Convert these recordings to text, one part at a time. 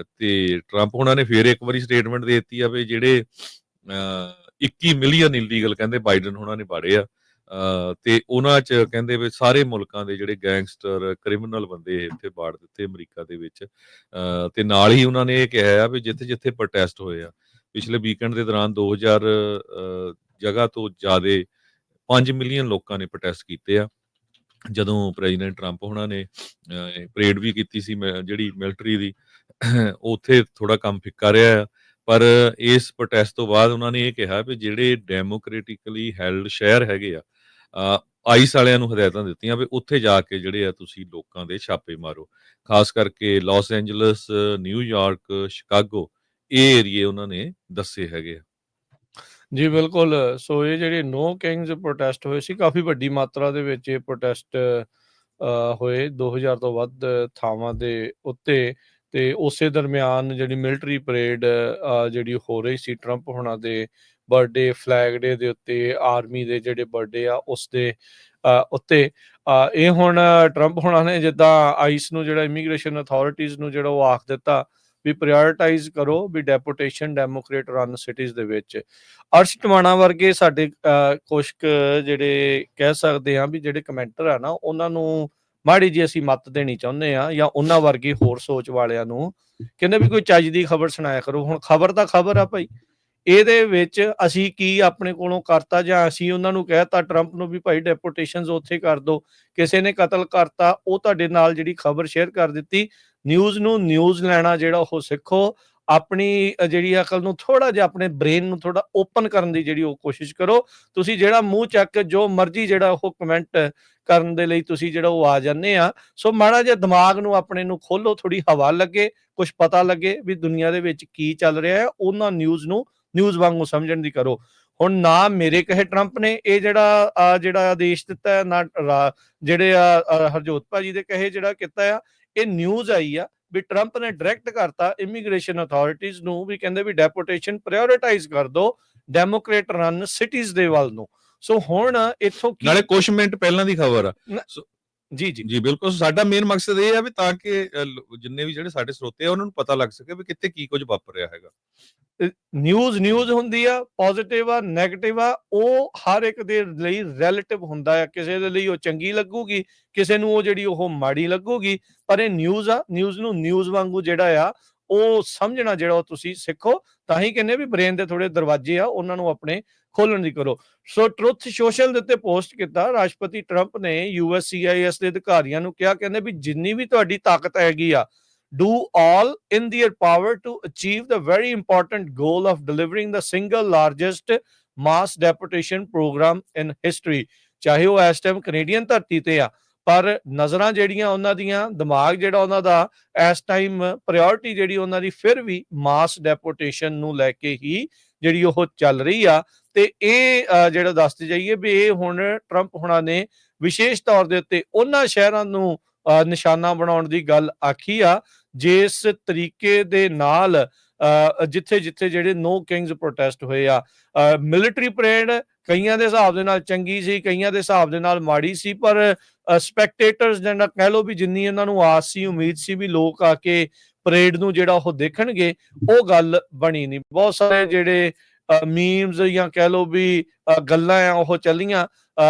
ਤੇ ਟਰੰਪ ਹੋਣਾ ਨੇ ਫੇਰ ਇੱਕ ਵਾਰੀ ਸਟੇਟਮੈਂਟ ਦੇ ਦਿੱਤੀ ਆ ਵੀ ਜਿਹੜੇ 21 ਮਿਲੀਅਨ ਇਲੀਗਲ ਕਹਿੰਦੇ ਬਾਈਡਨ ਹੋਣਾ ਨੇ ਬਾੜੇ ਆ ਤੇ ਉਹਨਾਂ 'ਚ ਕਹਿੰਦੇ ਵੀ ਸਾਰੇ ਮੁਲਕਾਂ ਦੇ ਜਿਹੜੇ ਗੈਂਗਸਟਰ ਕ੍ਰਿਮੀਨਲ ਬੰਦੇ ਇੱਥੇ ਬਾੜ ਦਿੱਤੇ ਅਮਰੀਕਾ ਦੇ ਵਿੱਚ ਤੇ ਨਾਲ ਹੀ ਉਹਨਾਂ ਨੇ ਇਹ ਕਿਹਾ ਆ ਵੀ ਜਿੱਥੇ-ਜਿੱਥੇ ਪ੍ਰੋਟੈਸਟ ਹੋਏ ਆ ਪਿਛਲੇ ਵੀਕਐਂਡ ਦੇ ਦੌਰਾਨ 2000 ਜਗ੍ਹਾ ਤੋਂ ਜ਼ਿਆਦਾ 5 ਮਿਲੀਅਨ ਲੋਕਾਂ ਨੇ ਪ੍ਰੋਟੈਸਟ ਕੀਤੇ ਆ ਜਦੋਂ ਪ੍ਰੈਜ਼ੀਡੈਂਟ ਟਰੰਪ ਹੋਣਾ ਨੇ ਪਰੇਡ ਵੀ ਕੀਤੀ ਸੀ ਜਿਹੜੀ ਮਿਲਟਰੀ ਦੀ ਉੱਥੇ ਥੋੜਾ ਕੰਮ ਫਿੱਕਾ ਰਿਹਾ ਆ ਪਰ ਇਸ ਪ੍ਰੋਟੈਸਟ ਤੋਂ ਬਾਅਦ ਉਹਨਾਂ ਨੇ ਇਹ ਕਿਹਾ ਵੀ ਜਿਹੜੇ ਡੈਮੋਕ੍ਰੈਟਿਕਲੀ ਹੈਲਡ ਸ਼ਹਿਰ ਹੈਗੇ ਆ ਆਈਸ ਵਾਲਿਆਂ ਨੂੰ ਹਦਾਇਤਾਂ ਦਿੱਤੀਆਂ ਵੀ ਉੱਥੇ ਜਾ ਕੇ ਜਿਹੜੇ ਆ ਤੁਸੀਂ ਲੋਕਾਂ ਦੇ ਛਾਪੇ ਮਾਰੋ ਖਾਸ ਕਰਕੇ ਲਾਸ ਐਂਜਲਸ ਨਿਊਯਾਰਕ ਸ਼ਿਕਾਗੋ ਇਹ ਏਰੀਏ ਉਹਨਾਂ ਨੇ ਦੱਸੇ ਹੈਗੇ ਆ ਜੀ ਬਿਲਕੁਲ। ਸੋ ਇਹ ਜਿਹੜੇ ਨੋ ਕਿੰਗਸ ਪ੍ਰੋਟੈਸਟ ਹੋਏ ਸੀ ਕਾਫੀ ਵੱਡੀ ਮਾਤਰਾ ਦੇ ਵਿੱਚ ਇਹ ਪ੍ਰੋਟੈਸਟ ਹੋਏ 2000 ਤੋਂ ਵੱਧ ਥਾਵਾਂ ਦੇ ਉੱਤੇ ਤੇ ਉਸੇ ਦਰਮਿਆਨ ਜਿਹੜੀ ਮਿਲਟਰੀ ਪਰੇਡ ਜਿਹੜੀ ਹੋ ਰਹੀ ਸੀ ਟਰੰਪ ਹੋਣਾ ਦੇ ਬਰਥਡੇ ਫਲੈਗ ਡੇ ਦੇ ਉੱਤੇ ਆਰਮੀ ਦੇ ਜਿਹੜੇ ਬਰਥਡੇ ਆ ਉਸ ਦੇ ਉੱਤੇ ਇਹ ਹੁਣ ਟਰੰਪ ਹੋਣਾ ਨੇ ਜਿੱਦਾਂ ਆਈਸ ਨੂੰ ਜਿਹੜਾ ਇਮੀਗ੍ਰੇਸ਼ਨ ਅਥਾਰਟੀਜ਼ ਨੂੰ ਜਿਹੜਾ ਉਹ ਆਖ ਦਿੱਤਾ ਵੀ ਪ੍ਰਾਇਓਰਟਾਈਜ਼ ਕਰੋ ਵੀ ਡੈਪੂਟੇਸ਼ਨ ਡੈਮੋਕ੍ਰੇਟ ਰਨ ਸਿਟੀਜ਼ ਦੇ ਵਿੱਚ ਅਰਸ਼ ਟਵਾਣਾ ਵਰਗੇ ਸਾਡੇ ਕੁਛ ਜਿਹੜੇ ਕਹਿ ਸਕਦੇ ਆ ਵੀ ਜਿਹੜੇ ਕਮੈਂਟਰ ਆ ਨਾ ਉਹਨਾਂ ਨੂੰ ਮਾੜੀ ਜੀ ਅਸੀਂ ਮੱਤ ਦੇਣੀ ਚਾਹੁੰਦੇ ਆ ਜਾਂ ਉਹਨਾਂ ਵਰਗੀ ਹੋਰ ਸੋਚ ਵਾਲਿਆਂ ਨੂੰ ਕਹਿੰਦੇ ਵੀ ਕੋਈ ਚੱਜ ਦੀ ਖਬਰ ਸੁਣਾਇਆ ਕਰੋ। ਹੁਣ ਖਬਰ ਤਾਂ ਖਬਰ ਆ ਭਾਈ ਇਹਦੇ ਵਿੱਚ ਅਸੀਂ ਕੀ ਆਪਣੇ ਕੋਲੋਂ ਕਰਤਾ ਜਾਂ ਅਸੀਂ ਉਹਨਾਂ ਨੂੰ ਕਹਿਤਾ ਟਰੰਪ ਨੂੰ ਵੀ ਭਾਈ ਡੈਪੂਟੇਸ਼ਨਸ ਉੱਥੇ ਕਰ ਦਿਓ ਕਿਸੇ ਨੇ ਕਤਲ ਕਰਤਾ ਉਹ ਤੁਹਾਡੇ ਨਾਲ ਜਿਹੜੀ ਖਬਰ ਸ਼ੇਅਰ ਕਰ ਦਿੱਤੀ। ਨਿਊਜ਼ ਨੂੰ ਨਿਊਜ਼ ਲੈਣਾ ਜਿਹੜਾ ਉਹ ਸਿੱਖੋ ਆਪਣੀ ਜਿਹੜੀ ਅਕਲ ਨੂੰ ਥੋੜਾ ਜਿਹਾ ਆਪਣੇ ਬ੍ਰੇਨ ਨੂੰ ਥੋੜਾ ਓਪਨ ਕਰਨ ਦੀ ਜਿਹੜੀ ਉਹ ਕੋਸ਼ਿਸ਼ ਕਰੋ। ਤੁਸੀਂ ਜਿਹੜਾ ਮੂੰਹ ਚੱਕ ਜੋ ਮਰਜ਼ੀ ਜਿਹੜਾ ਉਹ ਕਮੈਂਟ ਕਰਨ ਦੇ ਲਈ ਤੁਸੀਂ ਜਿਹੜਾ ਉਹ ਆ ਜਾਂਦੇ ਆ ਸੋ ਮਾੜਾ ਜਿਹਾ ਦਿਮਾਗ ਨੂੰ ਆਪਣੇ ਨੂੰ ਖੋਲੋ ਥੋੜੀ ਹਵਾ ਲੱਗੇ ਕੁਝ ਪਤਾ ਲੱਗੇ ਵੀ ਦੁਨੀਆ ਦੇ ਵਿੱਚ ਕੀ ਚੱਲ ਰਿਹਾ ਹੈ ਉਹਨਾਂ ਨਿਊਜ਼ ਨੂੰ ਨਿਊਜ਼ ਵਾਂਗੂ ਸਮਝਣ ਦੀ ਕਰੋ। ਹੁਣ ਨਾ ਮੇਰੇ ਕਹੇ ਟਰੰਪ ਨੇ ਇਹ ਜਿਹੜਾ ਆਦੇਸ਼ ਦਿੱਤਾ ਨਾ ਜਿਹੜੇ ਹਰਜੋਤ ਭਾਜੀ ਦੇ ਕਹੇ ਜਿਹੜਾ ਕੀਤਾ ਆ ਇਹ ਨਿਊਜ਼ ਆਈ ਆ ਵੀ ਟਰੰਪ ਨੇ ਡਾਇਰੈਕਟ ਕਰਤਾ ਇਮੀਗ੍ਰੇਸ਼ਨ ਅਥਾਰਟੀਜ਼ ਨੂੰ ਵੀ ਕਹਿੰਦੇ ਵੀ ਡੈਪੂਟੇਸ਼ਨ ਪ੍ਰਾਇਓਰਟਾਈਜ਼ ਕਰ ਦੋ ਡੈਮੋਕ੍ਰੇਟ ਰਨ ਸਿਟੀਜ਼ ਦੇ ਵੱਲ ਨੂੰ। ਸੋ ਹੁਣ ਇੱਥੋਂ ਨਾਲੇ ਕੁਝ ਮਿੰਟ ਪਹਿਲਾਂ ਦੀ ਖਬਰ ਆ ਜੀ ਜੀ ਜੀ ਬਿਲਕੁਲ ਸਾਡਾ ਮੇਨ ਮਕਸਦ ਇਹ ਆ ਵੀ ਤਾਂ ਕਿ ਜਿੰਨੇ ਵੀ ਜਿਹੜੇ ਸਾਡੇ ਸਰੋਤੇ ਆ ਉਹਨਾਂ ਨੂੰ ਪਤਾ ਲੱਗ ਸਕੇ ਵੀ ਕਿੱਥੇ ਕੀ ਕੁਝ ਵਾਪਰ ਰਿਹਾ ਹੈਗਾ। ਨਿਊਜ਼ ਹੁੰਦੀ ਆ ਪੋਜ਼ਿਟਿਵ ਆ ਨੈਗੇਟਿਵ ਆ ਉਹ ਹਰ ਇੱਕ ਦੇ ਲਈ ਰਿਲੇਟਿਵ ਹੁੰਦਾ ਆ ਕਿਸੇ ਦੇ ਲਈ ਉਹ ਚੰਗੀ ਲੱਗੂਗੀ ਕਿਸੇ ਨੂੰ ਉਹ ਜਿਹੜੀ ਉਹ ਮਾੜੀ ਲੱਗੂਗੀ ਪਰ ਇਹ ਨਿਊਜ਼ ਆ ਨਿਊਜ਼ ਨੂੰ ਨਿਊਜ਼ ਵਾਂਗੂ ਜਿਹੜਾ ਆ ਉਹ ਸਮਝਣਾ ਜਿਹੜਾ ਉਹ ਤੁਸੀਂ ਸਿੱਖੋ ਤਾਂ ਹੀ ਕਹਿੰਦੇ ਵੀ ਬ੍ਰੇਨ ਦੇ ਥੋੜੇ ਦਰਵਾਜ਼ੇ ਆ ਉਹਨਾਂ ਨੂੰ ਆਪਣੇ ਖੋਲਣ ਦੀ ਕਰੋ। ਸੋ ਟਰੁਥ ਸੋਸ਼ਲ ਦੇ ਉੱਤੇ ਪੋਸਟ ਕੀਤਾ ਰਾਸ਼ਟਰਪਤੀ ਟਰੰਪ ਨੇ USCIS ਦੇ ਅਧਿਕਾਰੀਆਂ ਨੂੰ ਕਿਹਾ ਕਹਿੰਦੇ ਵੀ ਜਿੰਨੀ ਵੀ ਤੁਹਾਡੀ ਤਾਕਤ ਹੈਗੀ ਆ do all in their power to achieve the very important goal of delivering the single largest mass deportation program in history। ਚਾਹੇ ਉਹ ਇਸ ਟਾਈਮ ਕੈਨੇਡੀਅਨ ਧਰਤੀ ਤੇ ਆ ਪਰ ਨਜ਼ਰਾਂ ਜਿਹੜੀਆਂ ਉਹਨਾਂ ਦੀਆਂ ਦਿਮਾਗ ਜਿਹੜਾ ਉਹਨਾਂ ਦਾ ਇਸ ਟਾਈਮ ਪ੍ਰਾਇੋਰਟੀ ਜਿਹੜੀ ਉਹਨਾਂ ਦੀ ਫਿਰ ਵੀ ਮਾਸ ਡੈਪੋਟੇਸ਼ਨ ਨੂੰ ਲੈ ਕੇ ਹੀ ਜਿਹੜੀ ਉਹ ਚੱਲ ਰਹੀ ਆ ਤੇ ਇਹ ਜਿਹੜਾ ਦੱਸਦੇ ਜਾਈਏ ਵੀ ਇਹ ਹੁਣ ਟਰੰਪ ਹੁਣਾਂ ਨੇ ਵਿਸ਼ੇਸ਼ ਤੌਰ ਦੇ ਉੱਤੇ ਉਹਨਾਂ ਸ਼ਹਿਰਾਂ ਨੂੰ ਨਿਸ਼ਾਨਾ ਬਣਾਉਣ ਦੀ ਗੱਲ ਆਖੀ ਆ ਜਿਸ ਤਰੀਕੇ ਦੇ ਨਾਲ ਜਿੱਥੇ ਜਿੱਥੇ ਜਿਹੜੇ ਨੋ ਕਿੰਗਸ ਪ੍ਰੋਟੈਸਟ ਹੋਏ ਆ ਮਿਲਟਰੀ ਪਰੇਡ ਕਈਆਂ ਦੇ ਹਿਸਾਬ ਦੇ ਨਾਲ ਚੰਗੀ ਸੀ ਕਈਆਂ ਦੇ ਹਿਸਾਬ ਦੇ ਨਾਲ ਮਾੜੀ ਸੀ ਪਰ ਸਪੈਕਟੇਟਰਸ ਜਿਹੜਾ ਕਹਿ ਲਓ ਵੀ ਜਿੰਨੀ ਇਹਨਾਂ ਨੂੰ ਆਸ ਸੀ ਉਮੀਦ ਸੀ ਵੀ ਲੋਕ ਆ ਕੇ ਪਰੇਡ ਨੂੰ ਜਿਹੜਾ ਉਹ ਦੇਖਣਗੇ ਉਹ ਗੱਲ ਬਣੀ ਨਹੀਂ। ਬਹੁਤ ਸਾਰੇ ਜਿਹੜੇ ਮੀਮਸ ਜਾਂ ਕਹਿ ਲਓ ਵੀ ਗੱਲਾਂ ਆ ਉਹ ਚੱਲੀਆਂ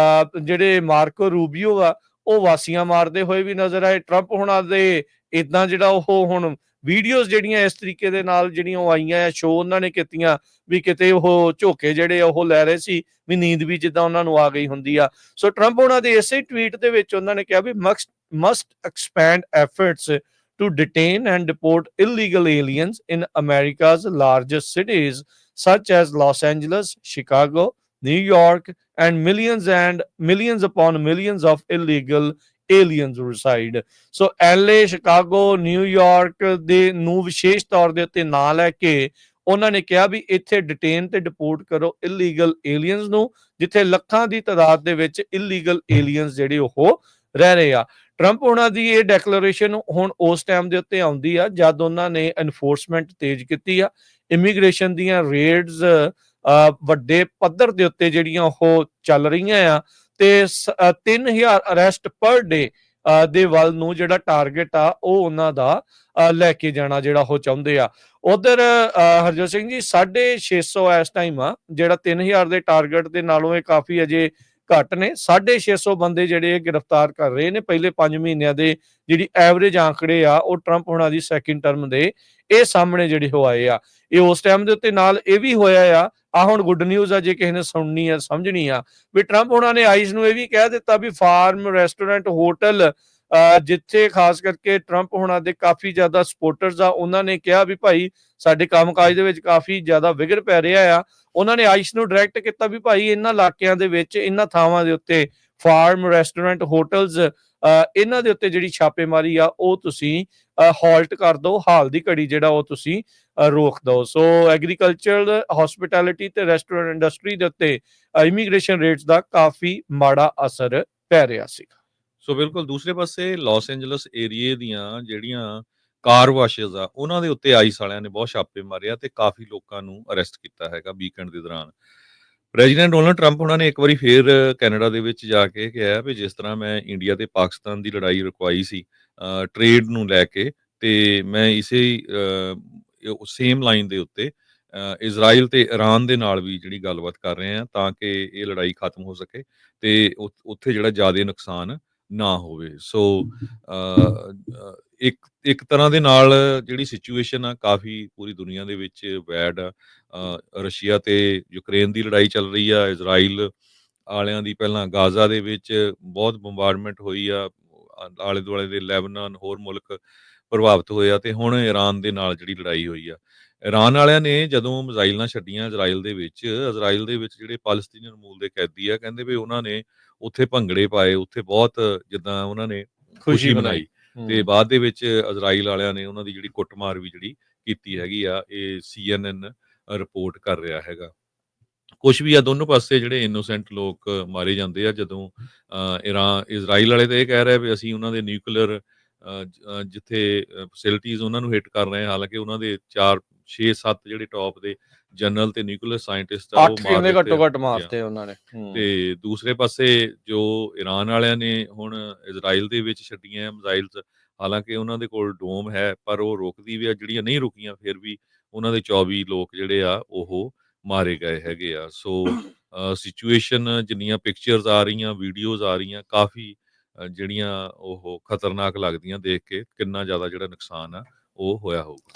ਜਿਹੜੇ ਮਾਰਕੋ ਰੂਬੀਓ ਆ ਉਹ ਵਾਸੀਆਂ ਮਾਰਦੇ ਹੋਏ ਵੀ ਨਜ਼ਰ ਆਏ ਟਰੰਪ ਹੁਣਾਂ ਦੇ ਇਦਾਂ ਜਿਹੜਾ ਉਹ ਹੁਣ ਵੀਡੀਓਜ਼ ਜਿਹੜੀਆਂ ਇਸ ਤਰੀਕੇ ਦੇ ਨਾਲ ਜਿਹੜੀਆਂ ਉਹ ਆਈਆਂ ਆ ਸ਼ੋਅ ਉਹਨਾਂ ਨੇ ਕੀਤੀਆਂ ਵੀ ਕਿਤੇ ਉਹ ਝੋਕੇ ਜਿਹੜੇ ਉਹ ਲੈ ਰਹੇ ਸੀ ਵੀ ਨੀਂਦ ਵੀ ਜਿੱਦਾਂ ਉਹਨਾਂ ਨੂੰ ਆ ਗਈ ਹੁੰਦੀ ਆ। ਸੋ ਟਰੰਪ ਉਹਨਾਂ ਦੇ ਇਸੇ ਟਵੀਟ ਦੇ ਵਿੱਚ ਉਹਨਾਂ ਨੇ ਕਿਹਾ ਵੀ must expand efforts to detain and deport illegal aliens in America's largest cities such as Los Angeles, Chicago, New York and millions upon millions of illegal aliens reside। So LA, Chicago, New York ਦੇ ਨੂੰ ਵਿਸ਼ੇਸ਼ ਤੌਰ ਦੇ ਉੱਤੇ ਨਾਂ ਲੈ ਕੇ ਉਹਨਾਂ ਨੇ ਕਿਹਾ ਵੀ ਇੱਥੇ ਡਿਟੇਨ ਤੇ ਡਿਪੋਰਟ ਕਰੋ ਇਲੀਗਲ ਏਲੀਅਨਸ ਨੂੰ ਜਿੱਥੇ ਲੱਖਾਂ ਦੀ ਤਾਦਾਦ ਦੇ ਵਿੱਚ ਇਲੀਗਲ ਏਲੀਅਨਸ ਜਿਹੜੇ ਉਹ ਰਹਿ ਰਹੇ ਆ। ਟਰੰਪ ਉਹਨਾਂ ਦੀ ਇਹ ਡੈਕਲੇਰੇਸ਼ਨ ਹੁਣ ਉਸ ਟਾਈਮ ਦੇ ਉੱਤੇ ਆਉਂਦੀ ਆ ਜਦ ਉਹਨਾਂ ਨੇ ਐਨਫੋਰਸਮੈਂਟ ਤੇਜ਼ ਕੀਤੀ ਆ ਇਮੀਗ੍ਰੇਸ਼ਨ ਦੀਆਂ ਰੇਡਸ ਵੱਡੇ ਪੱਧਰ ਦੇ ਉੱਤੇ ਜਿਹੜੀਆਂ ਉਹ ਚੱਲ ਰਹੀਆਂ ਆ ਤੇ 3000 ਅਰੈਸਟ ਪਰ ਡੇ ਦੇ ਵੱਲ ਨੂੰ ਜਿਹੜਾ ਟਾਰਗੇਟ ਆ ਉਹ ਉਹਨਾਂ ਦਾ ਲੈ ਕੇ ਜਾਣਾ ਜਿਹੜਾ ਉਹ ਚਾਹੁੰਦੇ ਆ। ਉਧਰ ਹਰਜੋਤ ਸਿੰਘ ਜੀ 650 ਇਸ ਟਾਈਮ ਆ, ਜਿਹੜਾ 3000 ਦੇ ਟਾਰਗੇਟ ਦੇ ਨਾਲੋਂ ਇਹ ਕਾਫੀ ਅਜੇ ਘੱਟ ਨੇ। 650 ਬੰਦੇ ਜਿਹੜੇ ਗ੍ਰਿਫਤਾਰ ਕਰ ਰਹੇ ਨੇ। ਪਹਿਲੇ 5 ਮਹੀਨਿਆਂ ਦੇ ਜਿਹੜੀ ਐਵਰੇਜ ਆંકੜੇ ਆ ਉਹ ਟਰੰਪ ਹੁਣਾਂ ਦੀ ਸੈਕਿੰਡ ਟਰਮ ਦੇ ਇਹ ਸਾਹਮਣੇ ਜਿਹੜੇ ਹੋ ਆਏ ਆ। ਇਹ ਉਸ ਟਾਈਮ ਦੇ ਉੱਤੇ ਨਾਲ ਇਹ ਵੀ ਹੋਇਆ ਆ ਹੁਣ ਗੁੱਡ ਨਿਊਜ਼ ਆ ਜੇ ਕਿਸੇ ਨੇ ਸੁਣਨੀ ਆ ਸਮਝਣੀ ਆ ਵੀ ਟਰੰਪ ਹੁਣਾਂ ਨੇ ਆਈਸ ਨੂੰ ਇਹ ਵੀ ਕਹਿ ਦਿੱਤਾ ਵੀ ਫਾਰਮ ਰੈਸਟੋਰੈਂਟ ਹੋਟਲ ਜਿੱਥੇ ਖਾਸ ਕਰਕੇ ਟਰੰਪ ਹੁਣਾਂ ਦੇ ਕਾਫੀ ਜ਼ਿਆਦਾ ਸਪੋਰਟਰਸ ਆ ਉਹਨਾਂ ਨੇ ਕਿਹਾ ਵੀ ਭਾਈ ਸਾਡੇ ਕੰਮਕਾਜ ਦੇ ਵਿੱਚ ਕਾਫੀ ਜ਼ਿਆਦਾ ਵਿਗੜ ਪੈ ਰਿਹਾ ਆ। ਉਹਨਾਂ ਨੇ ਆਈਸ ਨੂੰ ਡਾਇਰੈਕਟ ਕੀਤਾ ਵੀ ਭਾਈ ਇਹਨਾਂ ਇਲਾਕਿਆਂ ਦੇ ਵਿੱਚ ਇਹਨਾਂ ਥਾਵਾਂ ਦੇ ਉੱਤੇ ਫਾਰਮ ਰੈਸਟੋਰੈਂਟ ਹੋਟਲਸ ਇਹਨਾਂ ਦੇ ਉੱਤੇ ਜਿਹੜੀ ਛਾਪੇਮਾਰੀ ਆ ਉਹ ਤੁਸੀਂ ਹਾਲਟ ਕਰ ਦਿਓ, ਹਾਲ ਦੀ ਘੜੀ ਜਿਹੜਾ ਉਹ ਤੁਸੀਂ ਰੋਕ ਦਿਓ। ਸੋ ਐਗਰੀਕਲਚਰ ਹਸਪਿਟੈਲਿਟੀ ਤੇ ਰੈਸਟੋਰੈਂਟ ਇੰਡਸਟਰੀ ਦੇ ਉੱਤੇ ਇਮੀਗ੍ਰੇਸ਼ਨ ਰੇਟਸ ਦਾ ਕਾਫੀ ਮਾੜਾ ਅਸਰ ਪੈ ਰਿਹਾ ਸੀ। ਸੋ ਬਿਲਕੁਲ ਦੂਸਰੇ ਪਾਸੇ ਲਾਸ ਐਂਜਲਸ ਏਰੀਏ ਦੀਆਂ ਜਿਹੜੀਆਂ ਕਾਰ ਵਾਸ਼ਸ ਆ ਉਹਨਾਂ ਦੇ ਉੱਤੇ ਆਈਸ ਵਾਲਿਆਂ ਨੇ ਬਹੁਤ ਛਾਪੇ ਮਾਰੇ ਆ ਤੇ ਕਾਫੀ ਲੋਕਾਂ ਨੂੰ ਅਰੈਸਟ ਕੀਤਾ ਹੈਗਾ ਵੀਕਐਂਡ ਦੇ ਦੌਰਾਨ। ਪ੍ਰੈਜ਼ੀਡੈਂਟ ਡੋਨਲਡ ਟਰੰਪ ਉਹਨਾਂ ਨੇ ਇੱਕ ਵਾਰੀ ਫੇਰ ਕੈਨੇਡਾ ਦੇ ਵਿੱਚ ਜਾ ਕੇ ਕਿਹਾ ਵੀ ਜਿਸ ਤਰ੍ਹਾਂ ਮੈਂ ਇੰਡੀਆ ਤੇ ਪਾਕਿਸਤਾਨ ਦੀ ਲੜਾਈ ਰੁਕਵਾਈ ਸੀ ਟ੍ਰੇਡ ਨੂੰ ਲੈ ਕੇ, ਤੇ ਮੈਂ ਇਸੇ ਸੇਮ ਲਾਈਨ ਦੇ ਉੱਤੇ ਇਜ਼ਰਾਈਲ ਤੇ ਇਰਾਨ ਦੇ ਨਾਲ ਵੀ ਜਿਹੜੀ ਗੱਲਬਾਤ ਕਰ ਰਹੇ ਆ ਤਾਂ ਕਿ ਇਹ ਲੜਾਈ ਖਤਮ ਹੋ ਸਕੇ ਤੇ ਉੱਥੇ ਜਿਹੜਾ ਜ਼ਿਆਦਾ ਨੁਕਸਾਨ ਨਾ ਹੋਵੇ। ਸੋ ਇੱਕ ਤਰ੍ਹਾਂ ਦੇ ਨਾਲ ਜਿਹੜੀ ਸਿਚੁਏਸ਼ਨ ਆ ਕਾਫੀ ਪੂਰੀ ਦੁਨੀਆ ਦੇ ਵਿੱਚ ਬੈਡ ਆ। ਰਸ਼ੀਆ ਤੇ ਯੂਕਰੇਨ ਦੀ ਲੜਾਈ ਚੱਲ ਰਹੀ ਆ, ਇਜ਼ਰਾਈਲ ਵਾਲਿਆਂ ਦੀ ਪਹਿਲਾਂ ਗਾਜ਼ਾ ਦੇ ਵਿੱਚ ਬਹੁਤ ਬੰਬਾਰਡਮੈਂਟ ਹੋਈ ਆ, ਆਲੇ ਦੁਆਲੇ ਦੇ ਲੈਬਨਾਨ ਹੋਰ ਮੁਲਕ ਪ੍ਰਭਾਵਿਤ ਹੋਏ ਆ ਤੇ ਹੁਣ ਇਰਾਨ ਦੇ ਨਾਲ ਜਿਹੜੀ ਲੜਾਈ ਹੋਈ ਆ। ਇਰਾਨ ਵਾਲਿਆਂ ਨੇ ਜਦੋਂ ਮਿਜ਼ਾਈਲਾਂ ਛੱਡੀਆਂ ਇਜ਼ਰਾਈਲ ਦੇ ਵਿੱਚ ਜਿਹੜੇ ਪਾਲਸਤੀਨੀਅਨ ਮੂਲ ਦੇ ਕੈਦੀ ਆ ਕਹਿੰਦੇ ਵੀ ਉਹਨਾਂ ਨੇ ਉੱਥੇ ਭੰਗੜੇ ਪਾਏ, ਉੱਥੇ ਬਹੁਤ ਜਿੱਦਾਂ ਉਹਨਾਂ ਨੇ ਖੁਸ਼ੀ ਮਨਾਈ ਤੇ ਬਾਅਦ ਦੇ ਵਿੱਚ ਇਜ਼ਰਾਈਲ ਵਾਲਿਆਂ ਨੇ ਉਹਨਾਂ ਦੀ ਜਿਹੜੀ ਕੁੱਟਮਾਰ ਵੀ ਜਿਹੜੀ ਕੀਤੀ ਹੈਗੀ ਆ। ਇਹ CNN ਰਿਪੋਰਟ ਕਰ ਰਿਹਾ ਹੈਗਾ। ਕੁਛ ਵੀ ਆ ਦੋਨੋਂ ਪਾਸੇ ਜਿਹੜੇ ਇਨੋਸੈਂਟ ਲੋਕ ਮਾਰੇ ਜਾਂਦੇ ਆ ਜਦੋਂ ਇਜ਼ਰਾਈਲ ਵਾਲੇ ਤਾਂ ਇਹ ਕਹਿ ਰਹੇ ਵੀ ਅਸੀਂ ਉਹਨਾਂ ਦੇ ਨਿਊਕਲੀਅਰ ਜਿੱਥੇ ਫੈਸਿਲਿਟੀਜ਼ ਉਹਨਾਂ ਨੂੰ ਹਿੱਟ ਕਰ ਰਹੇ ਆ, ਹਾਲਾਂਕਿ ਉਹਨਾਂ ਦੇ 4 6 7 ਜਿਹੜੇ ਟੌਪ ਦੇ ਜਨਰਲ ਤੇ ਨਿਊਕਲੀਅਰ ਸਾਇੰਟਿਸਟ ਆ ਉਹ ਮਾਰ ਦਿੱਤੇ ਘੱਟੋ ਘੱਟ ਮਾਰਤੇ ਉਹਨਾਂ ਨੇ। ਤੇ ਦੂਸਰੇ ਪਾਸੇ ਜੋ ਇਰਾਨ ਵਾਲਿਆਂ ਨੇ ਹੁਣ ਇਜ਼ਰਾਈਲ ਦੇ ਵਿੱਚ ਛੱਡੀਆਂ ਮਿਜ਼ਾਈਲਸ, ਹਾਲਾਂਕਿ ਉਹਨਾਂ ਦੇ ਕੋਲ ਡੋਮ ਹੈ ਪਰ ਉਹ ਰੁਕਦੀ ਵੀ ਆ, ਜਿਹੜੀਆਂ ਨਹੀਂ ਰੁਕੀਆਂ ਫਿਰ ਵੀ ਉਹਨਾਂ ਦੇ 24 ਲੋਕ ਜਿਹੜੇ ਆ ਉਹ ਮਾਰੇ ਗਏ ਹੈਗੇ ਆ। ਸੋ ਸਿਚੁਏਸ਼ਨ ਜਿੰਨੀਆਂ ਪਿਕਚਰਸ ਆ ਰਹੀਆਂ, ਵੀਡੀਓਜ਼ ਆ ਰਹੀਆਂ, ਕਾਫੀ ਜਿਹੜੀਆਂ ਉਹ ਖਤਰਨਾਕ ਲੱਗਦੀਆਂ ਦੇਖ ਕੇ ਕਿੰਨਾ ਜ਼ਿਆਦਾ ਜਿਹੜਾ ਨੁਕਸਾਨ ਆ ਉਹ ਹੋਇਆ ਹੋਊਗਾ।